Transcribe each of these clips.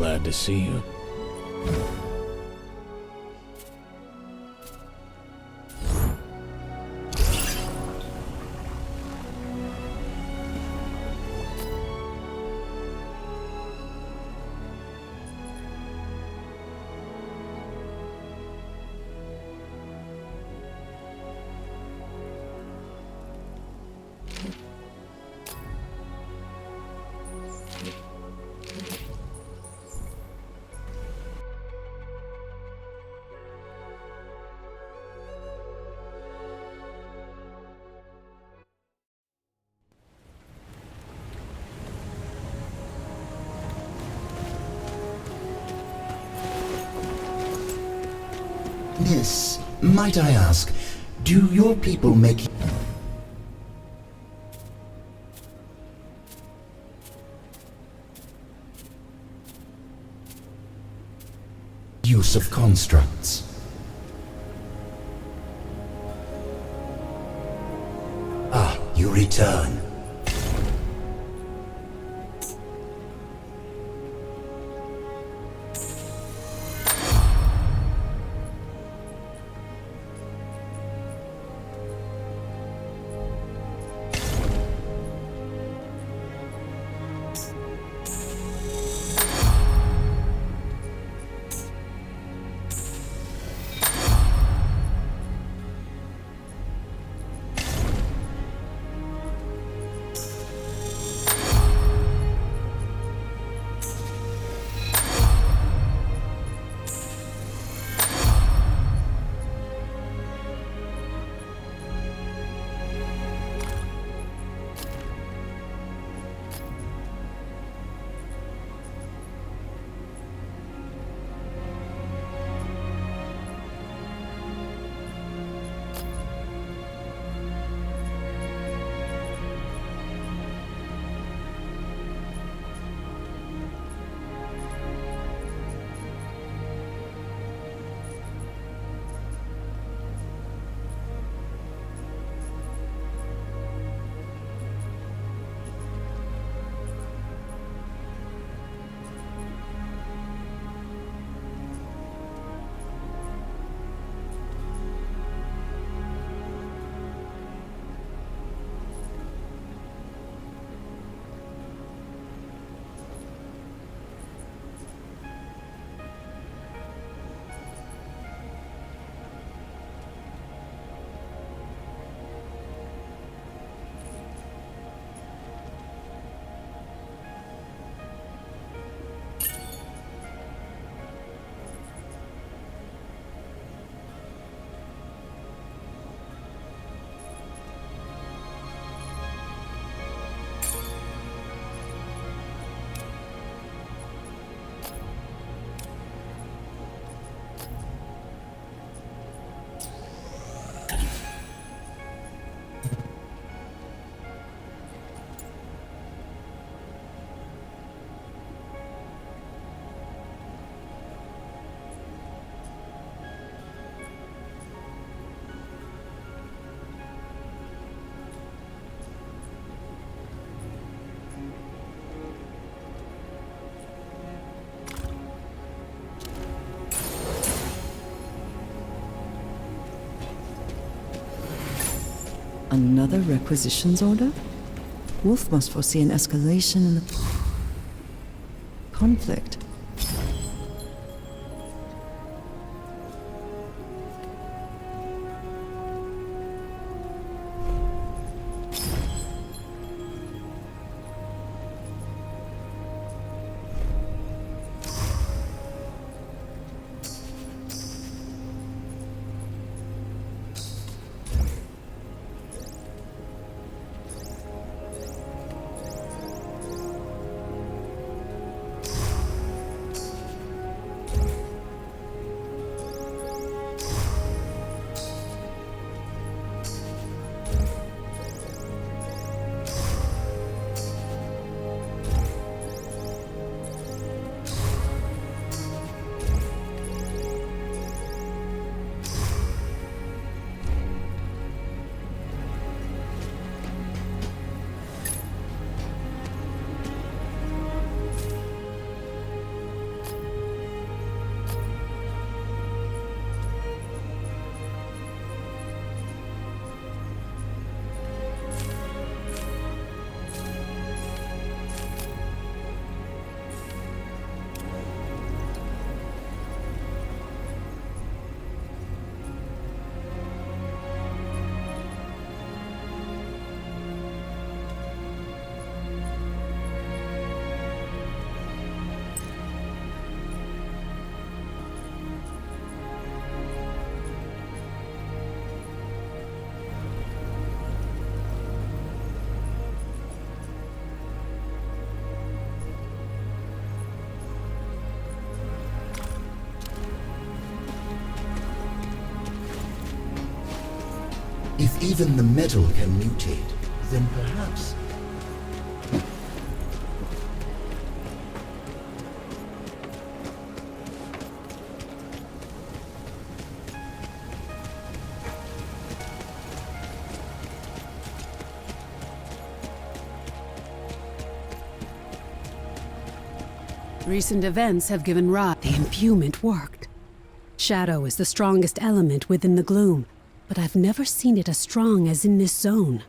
glad to see you. Miss, might I ask, do your people make use of constructs? Ah, you return. Another requisitions order? Wolf must foresee an escalation in the conflict. If even the metal can mutate, then perhaps... Recent events have given rise. The imbuement worked. Shadow is the strongest element within the gloom, but I've never seen it as strong as in this zone.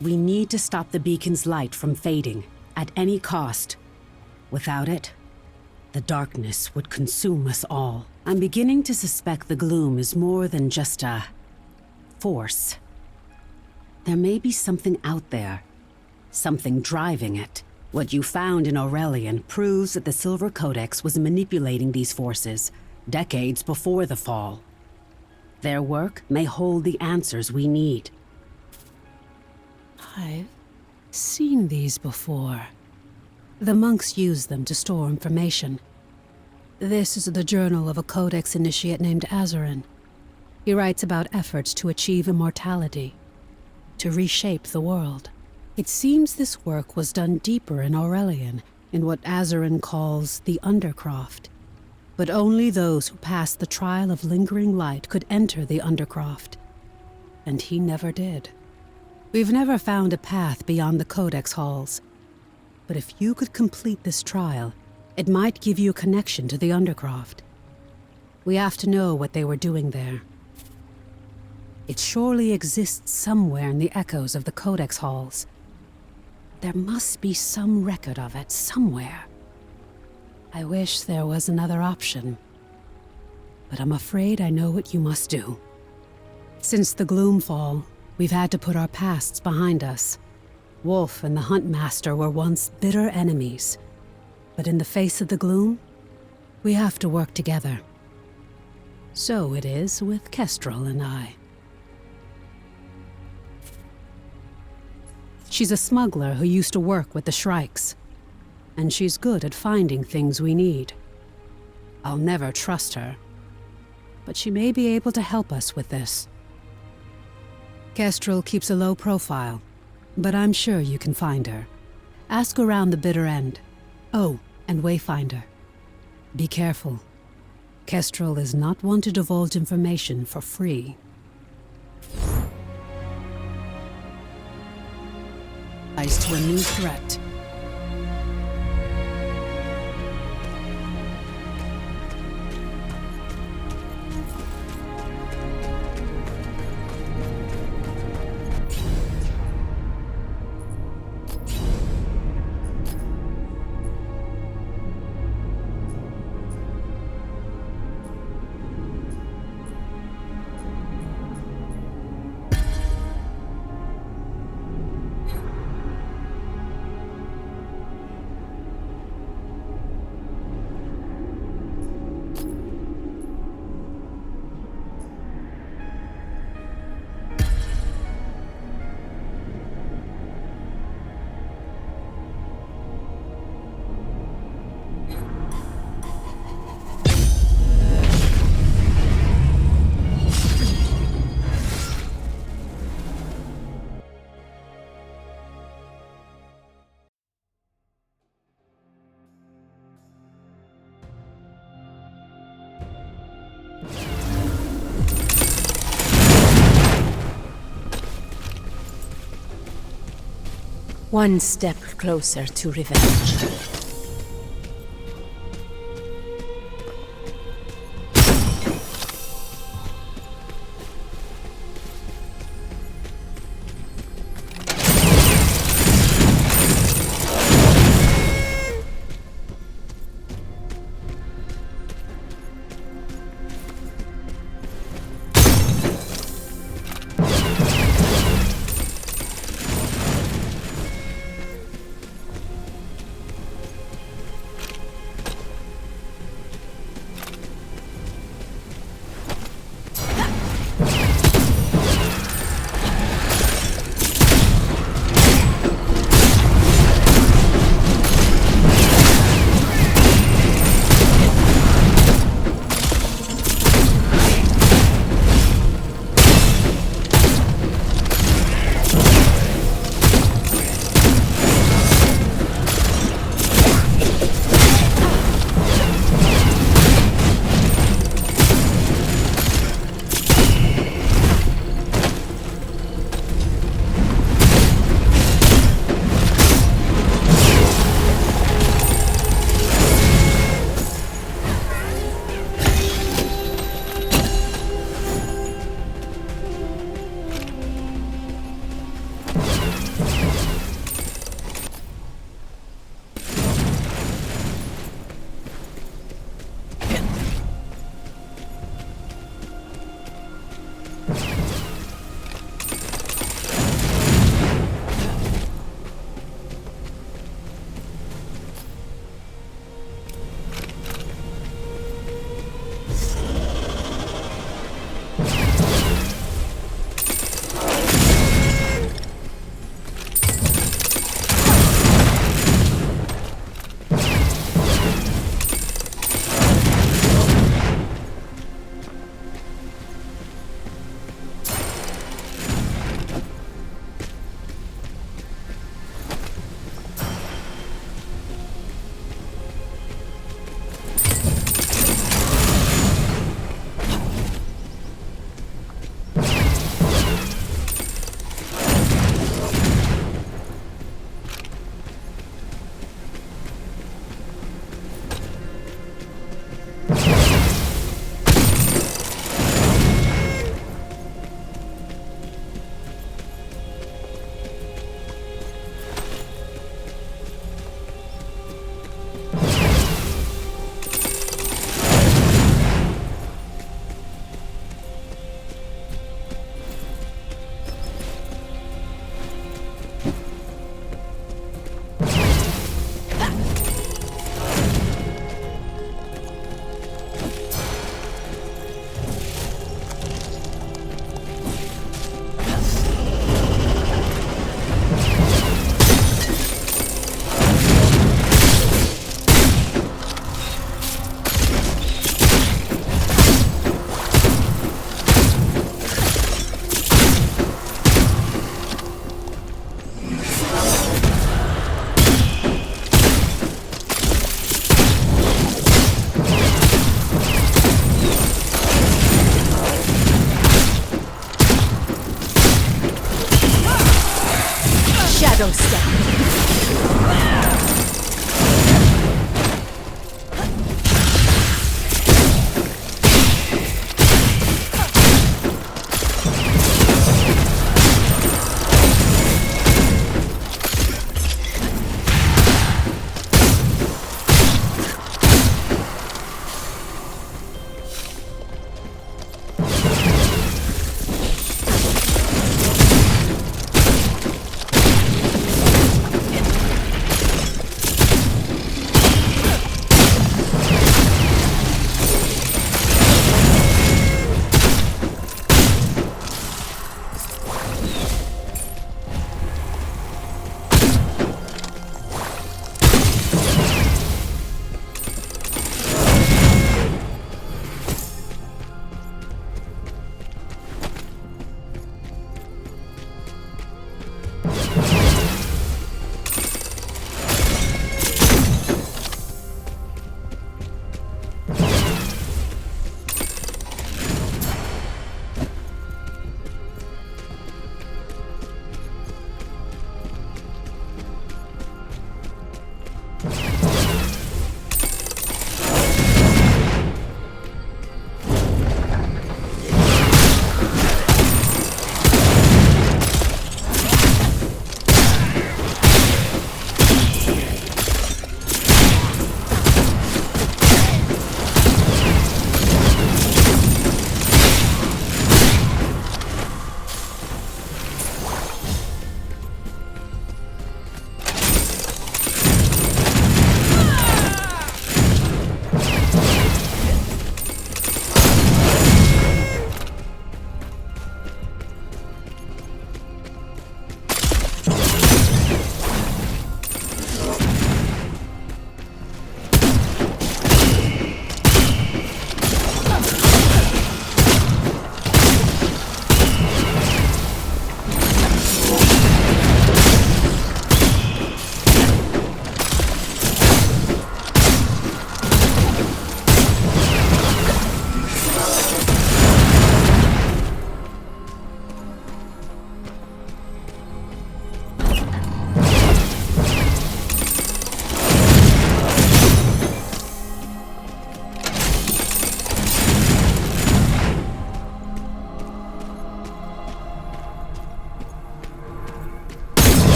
We need to stop the beacon's light from fading, at any cost. Without it, the darkness would consume us all. I'm beginning to suspect the gloom is more than just a force. There may be something out there. Something driving it. What you found in Aurelian proves that the Silver Codex was manipulating these forces decades before the fall. Their work may hold the answers we need. I've seen these before. The monks use them to store information. This is the journal of a Codex initiate named Azarin. He writes about efforts to achieve immortality, to reshape the world. It seems this work was done deeper in Aurelian, in what Azarin calls the Undercroft. But only those who passed the trial of lingering light could enter the Undercroft. And he never did. We've never found a path beyond the Codex halls. But if you could complete this trial, it might give you a connection to the Undercroft. We have to know what they were doing there. It surely exists somewhere in the echoes of the Codex halls. There must be some record of it somewhere. I wish there was another option. But I'm afraid I know what you must do. Since the Gloomfall, we've had to put our pasts behind us. Wolf and the Huntmaster were once bitter enemies. But in the face of the gloom, we have to work together. So it is with Kestrel and I. She's a smuggler who used to work with the Shrikes. And she's good at finding things we need. I'll never trust her. But she may be able to help us with this. Kestrel keeps a low profile, but I'm sure you can find her. Ask around the bitter end. Oh, and Wayfinder. Be careful. Kestrel is not one to divulge information for free. To a new threat. One step closer to revenge.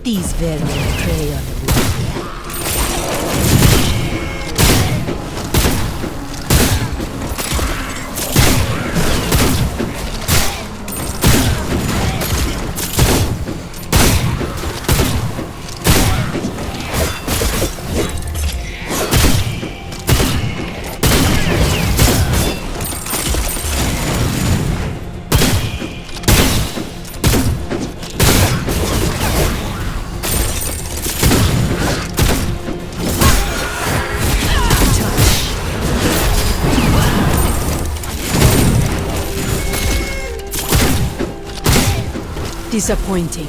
These vermin prey on the weak. Disappointing.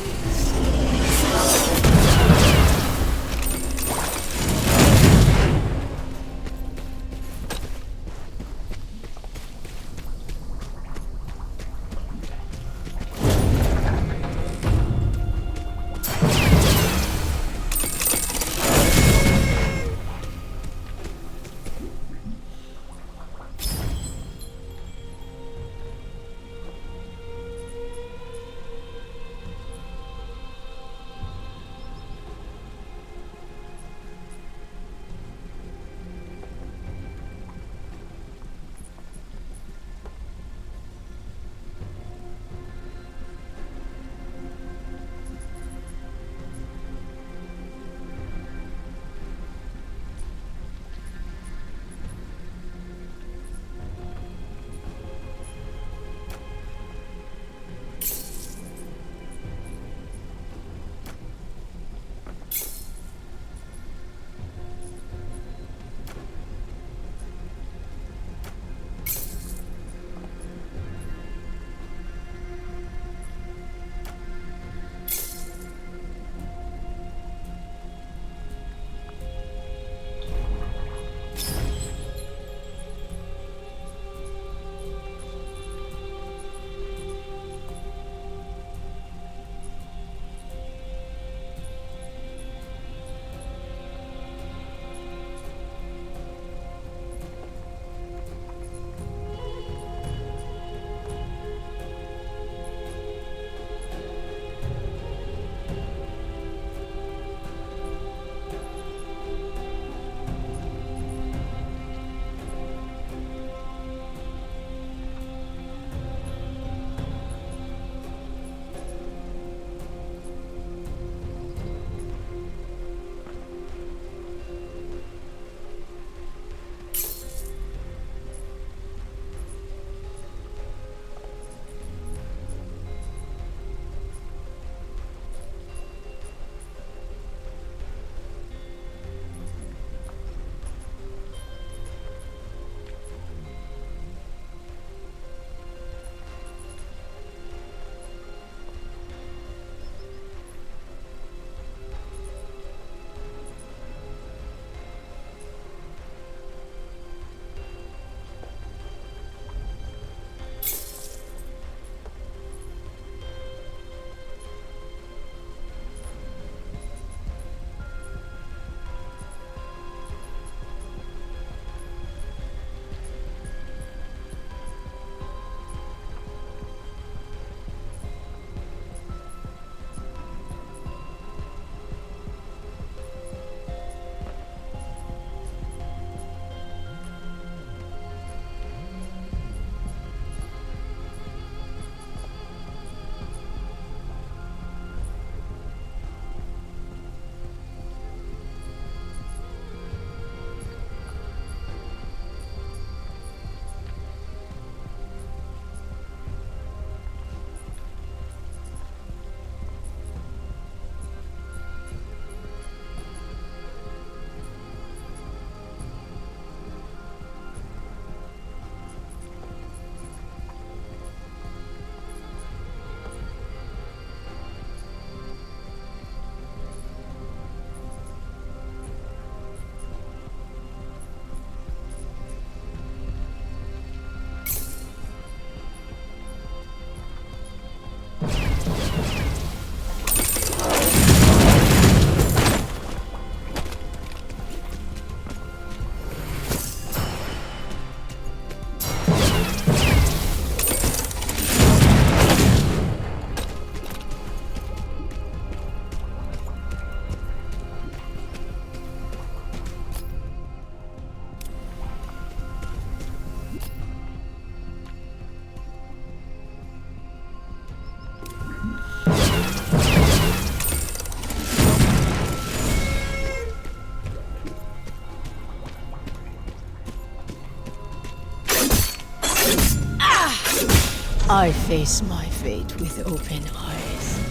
I face my fate with open eyes.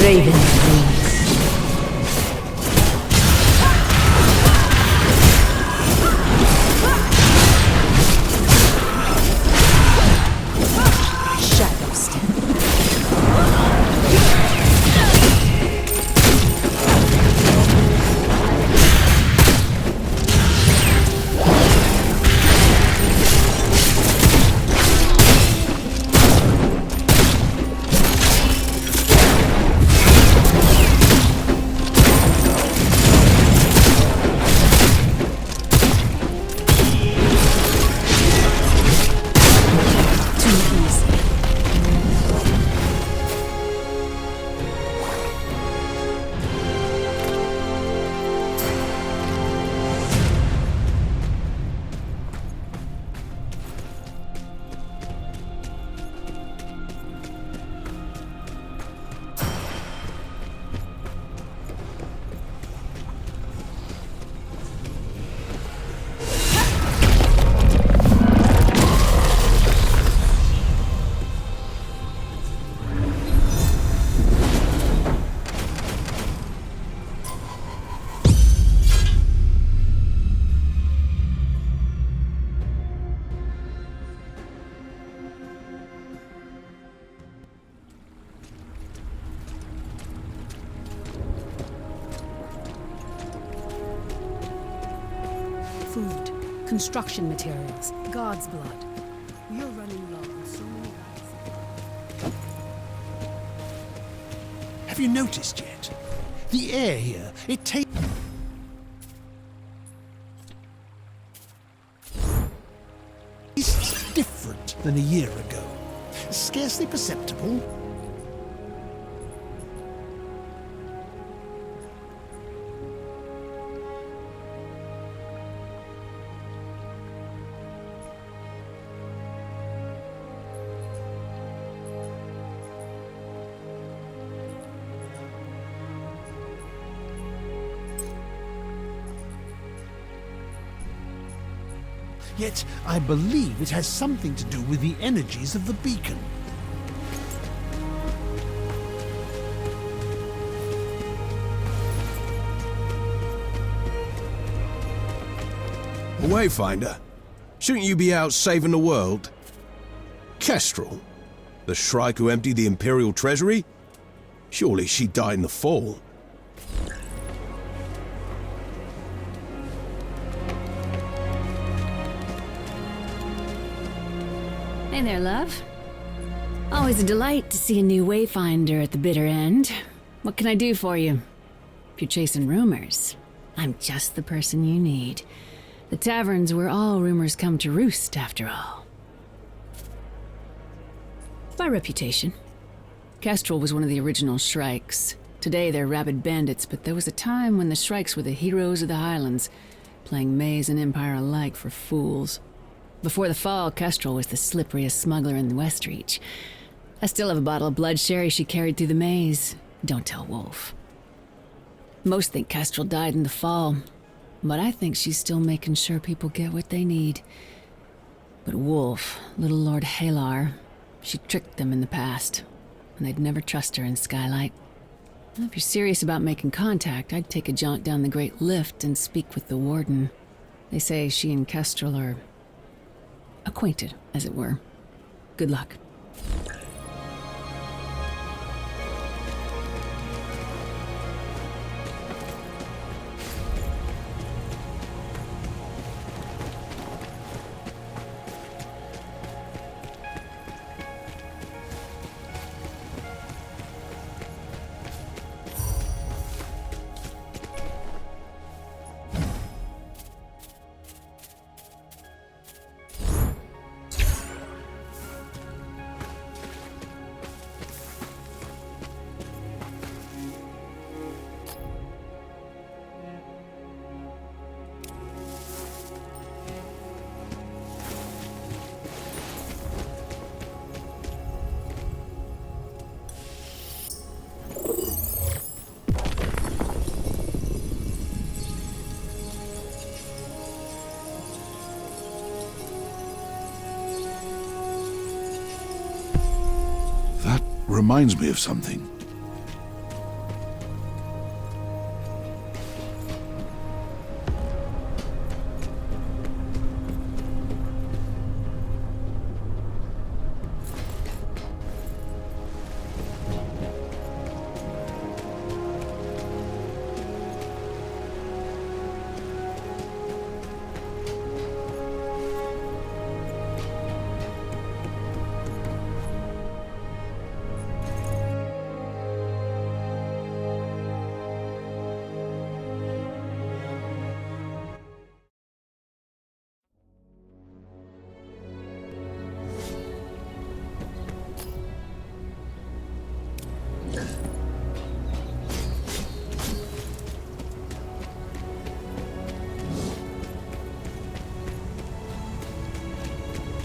Raven wings. Shadow step. Food, construction materials, God's blood. You're running low on so many guys. Have you noticed yet? The air here, it tastes different than a year ago. Scarcely perceptible. Yet, I believe it has something to do with the energies of the beacon. A Wayfinder? Shouldn't you be out saving the world? Kestrel? The Shrike who emptied the Imperial treasury? Surely she died in the fall. Hey there, love. Always a delight to see a new Wayfinder at the bitter end. What can I do for you? If you're chasing rumors, I'm just the person you need. The tavern's where all rumors come to roost, after all. By reputation. Kestrel was one of the original Shrikes. Today they're rabid bandits, but there was a time when the Shrikes were the heroes of the Highlands, playing Maze and Empire alike for fools. Before the fall, Kestrel was the slipperiest smuggler in the Westreach. I still have a bottle of blood sherry she carried through the maze. Don't tell Wolf. Most think Kestrel died in the fall, but I think she's still making sure people get what they need. But Wolf, little Lord Halar, she tricked them in the past, and they'd never trust her in Skylight. Well, if you're serious about making contact, I'd take a jaunt down the Great Lift and speak with the Warden. They say she and Kestrel are acquainted, as it were. Good luck. reminds me of something.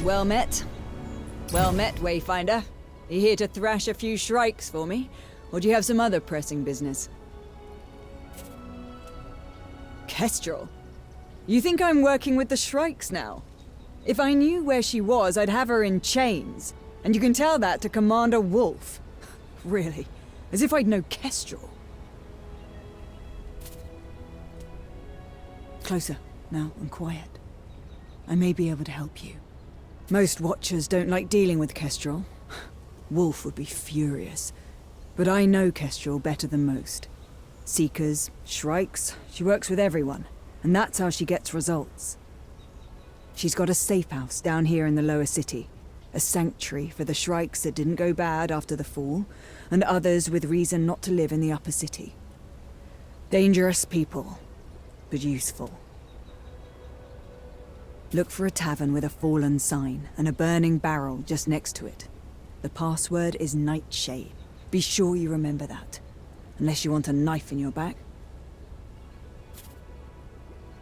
Well met. Well met, Wayfinder. You here to thrash a few shrikes for me? Or do you have some other pressing business? Kestrel? You think I'm working with the shrikes now? If I knew where she was, I'd have her in chains. And you can tell that to Commander Wolf. Really? As if I'd know Kestrel. Closer, now, and quiet. I may be able to help you. Most Watchers don't like dealing with Kestrel. Wolf would be furious. But I know Kestrel better than most. Seekers, shrikes, she works with everyone. And that's how she gets results. She's got a safe house down here in the lower city. A sanctuary for the shrikes that didn't go bad after the fall, and others with reason not to live in the upper city. Dangerous people, but useful. Look for a tavern with a fallen sign and a burning barrel just next to it. The password is Nightshade. Be sure you remember that. Unless you want a knife in your back.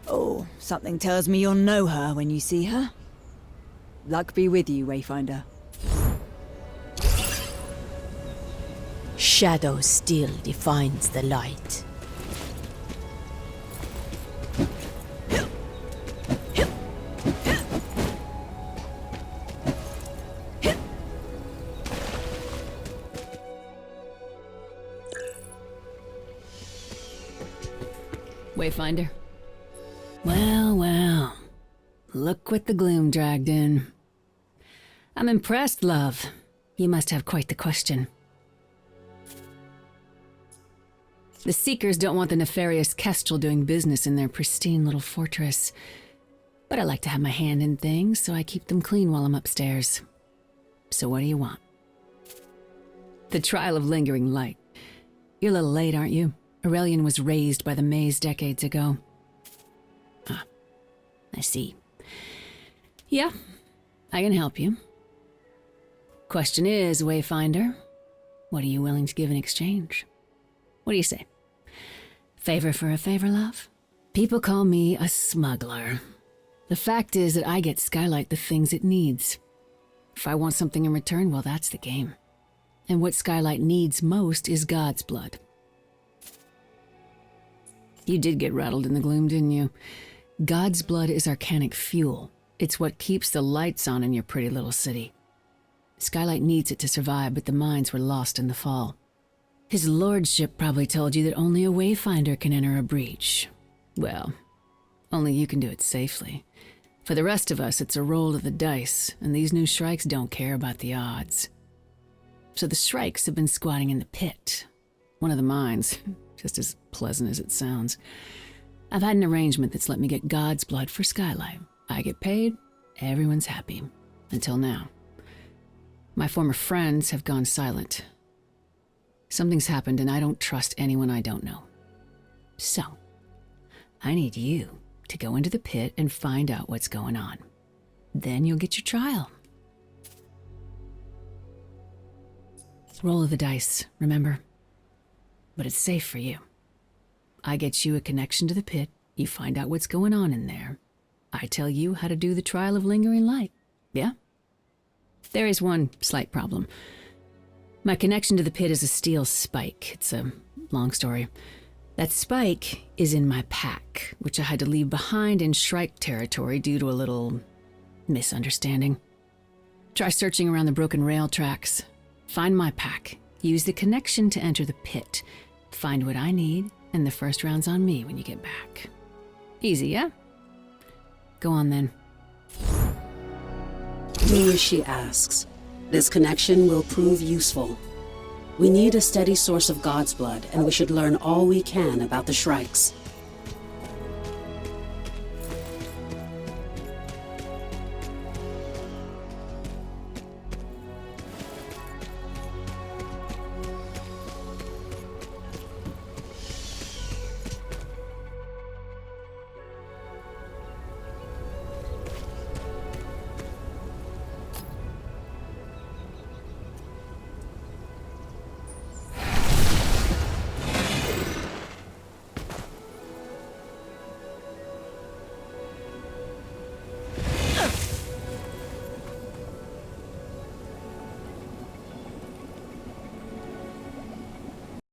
Oh, something tells me you'll know her when you see her. Luck be with you, Wayfinder. Shadow still defines the light. Wayfinder. Well, well. Look what the gloom dragged in. I'm impressed, love. You must have quite the question. The Seekers don't want the nefarious Kestrel doing business in their pristine little fortress. But I like to have my hand in things, so I keep them clean while I'm upstairs. So what do you want? The trial of lingering light. You're a little late, aren't you? Aurelian was raised by the maze decades ago. Ah, I see. Yeah, I can help you. Question is, Wayfinder, what are you willing to give in exchange? What do you say? Favor for a favor, love? People call me a smuggler. The fact is that I get Skylight the things it needs. If I want something in return, well, that's the game. And what Skylight needs most is God's blood. You did get rattled in the gloom, didn't you? God's blood is arcanic fuel. It's what keeps the lights on in your pretty little city. Skylight needs it to survive, but the mines were lost in the fall. His lordship probably told you that only a Wayfinder can enter a breach. Well, only you can do it safely. For the rest of us, it's a roll of the dice, and these new shrikes don't care about the odds. So the shrikes have been squatting in the pit. One of the mines. Just as pleasant as it sounds. I've had an arrangement that's let me get God's blood for Skylight. I get paid, everyone's happy. Until now. My former friends have gone silent. Something's happened and I don't trust anyone I don't know. So, I need you to go into the pit and find out what's going on. Then you'll get your trial. Roll of the dice, remember? But it's safe for you. I get you a connection to the pit, you find out what's going on in there. I tell you how to do the trial of lingering light, yeah? There is one slight problem. My connection to the pit is a steel spike. It's a long story. That spike is in my pack, which I had to leave behind in Shrike territory due to a little misunderstanding. Try searching around the broken rail tracks. Find my pack. Use the connection to enter the pit. Find what I need, and the first round's on me when you get back. Easy, yeah? Go on then. Do as she asks. This connection will prove useful. We need a steady source of God's blood, and we should learn all we can about the Shrikes.